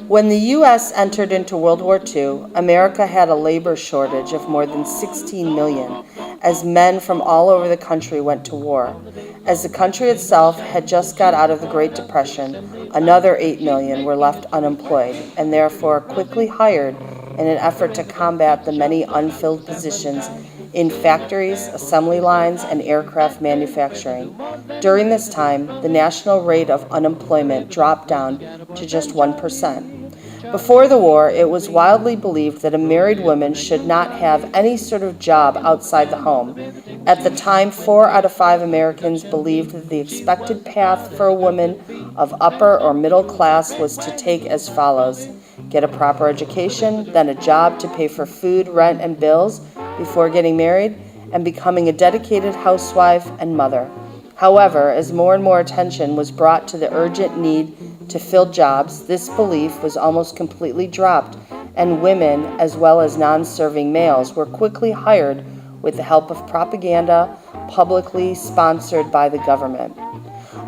When the U.S. entered into World War II, America had a labor shortage of more than 16 million, as men from all over the country went to war. As the country itself had just got out of the Great Depression, another 8 million were left unemployed, and therefore quickly hired in an effort to combat the many unfilled positions in factories, assembly lines, and aircraft manufacturing. During this time, the national rate of unemployment dropped down to just 1%. Before the war, it was widely believed that a married woman should not have any sort of job outside the home. At the time, 4 out of 5 Americans believed that the expected path for a woman of upper or middle class was to take as follows: get a proper education, then a job to pay for food, rent, and bills before getting married, and becoming a dedicated housewife and mother. However, as more and more attention was brought to the urgent need to fill jobs, this belief was almost completely dropped, and women, as well as non-serving males, were quickly hired with the help of propaganda publicly sponsored by the government.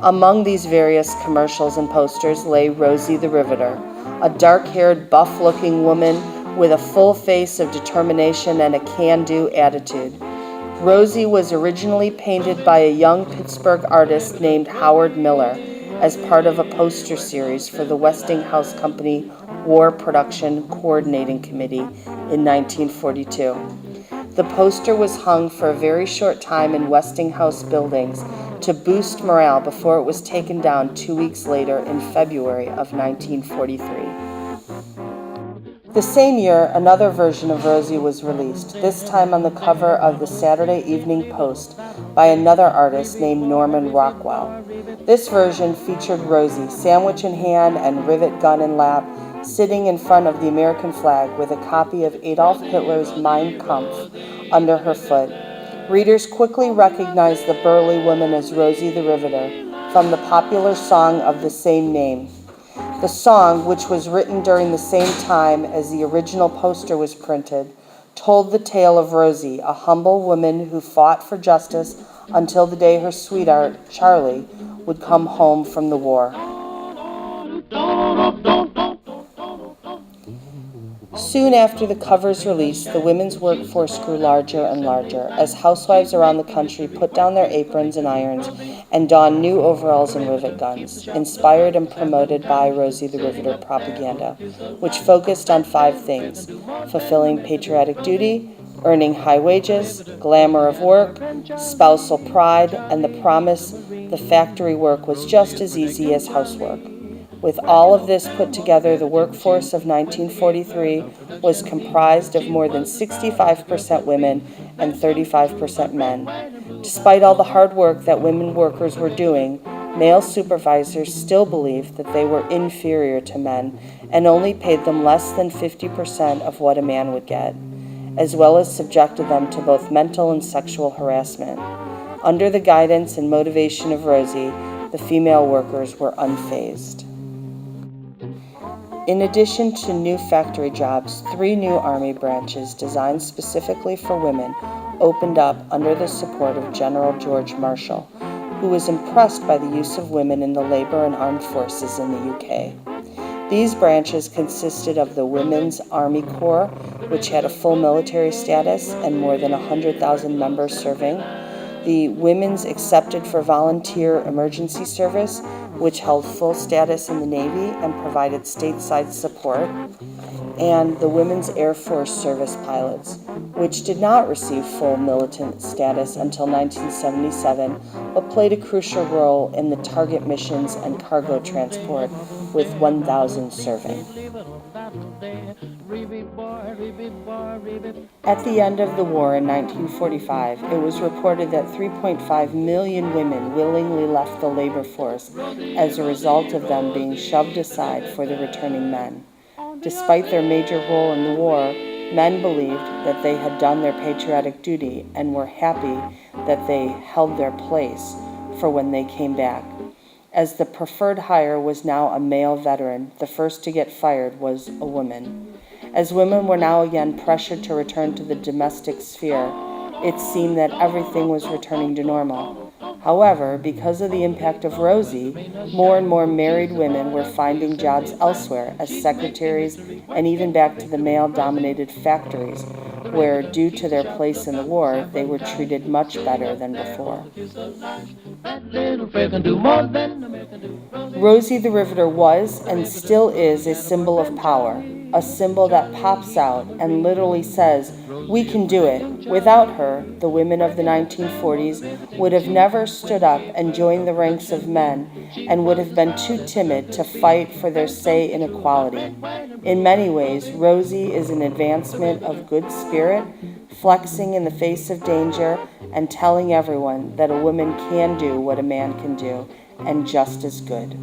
Among these various commercials and posters lay Rosie the Riveter, a dark-haired, buff-looking woman with a full face of determination and a can-do attitude. Rosie was originally painted by a young Pittsburgh artist named Howard Miller as part of a poster series for the Westinghouse Company War Production Coordinating Committee in 1942. The poster was hung for a very short time in Westinghouse buildings to boost morale before it was taken down 2 weeks later in February of 1943. The same year, another version of Rosie was released, this time on the cover of the Saturday Evening Post by another artist named Norman Rockwell. This version featured Rosie, sandwich in hand and rivet gun in lap, sitting in front of the American flag with a copy of Adolf Hitler's Mein Kampf under her foot. Readers quickly recognized the burly woman as Rosie the Riveter from the popular song of the same name. The song, which was written during the same time as the original poster was printed, told the tale of Rosie, a humble woman who fought for justice until the day her sweetheart, Charlie, would come home from the war. Soon after the cover's release, the women's workforce grew larger and larger as housewives around the country put down their aprons and irons and donned new overalls and rivet guns, inspired and promoted by Rosie the Riveter propaganda, which focused on 5 things: fulfilling patriotic duty, earning high wages, glamour of work, spousal pride, and the promise the factory work was just as easy as housework. With all of this put together, the workforce of 1943 was comprised of more than 65% women and 35% men. Despite all the hard work that women workers were doing, male supervisors still believed that they were inferior to men and only paid them less than 50% of what a man would get, as well as subjected them to both mental and sexual harassment. Under the guidance and motivation of Rosie, the female workers were unfazed. In addition to new factory jobs, 3 new Army branches designed specifically for women opened up under the support of General George Marshall, who was impressed by the use of women in the labor and armed forces in the UK. These branches consisted of the Women's Army Corps, which had a full military status and more than 100,000 members serving, the Women's Accepted for Volunteer Emergency Service, which held full status in the Navy and provided stateside support, and the Women's Air Force Service Pilots, which did not receive full militant status until 1977, but played a crucial role in the target missions and cargo transport, with 1,000 serving. At the end of the war in 1945, it was reported that 3.5 million women willingly left the labor force as a result of them being shoved aside for the returning men. Despite their major role in the war, men believed that they had done their patriotic duty and were happy that they held their place for when they came back. As the preferred hire was now a male veteran, the first to get fired was a woman. As women were now again pressured to return to the domestic sphere, it seemed that everything was returning to normal. However, because of the impact of Rosie, more and more married women were finding jobs elsewhere as secretaries and even back to the male-dominated factories, where, due to their place in the war, they were treated much better than before. Rosie the Riveter was and still is a symbol of power, a symbol that pops out and literally says, "We can do it." Without her, the women of the 1940s would have never stood up and joined the ranks of men and would have been too timid to fight for their say in equality. In many ways, Rosie is an advancement of good spirit, flexing in the face of danger and telling everyone that a woman can do what a man can do, and just as good.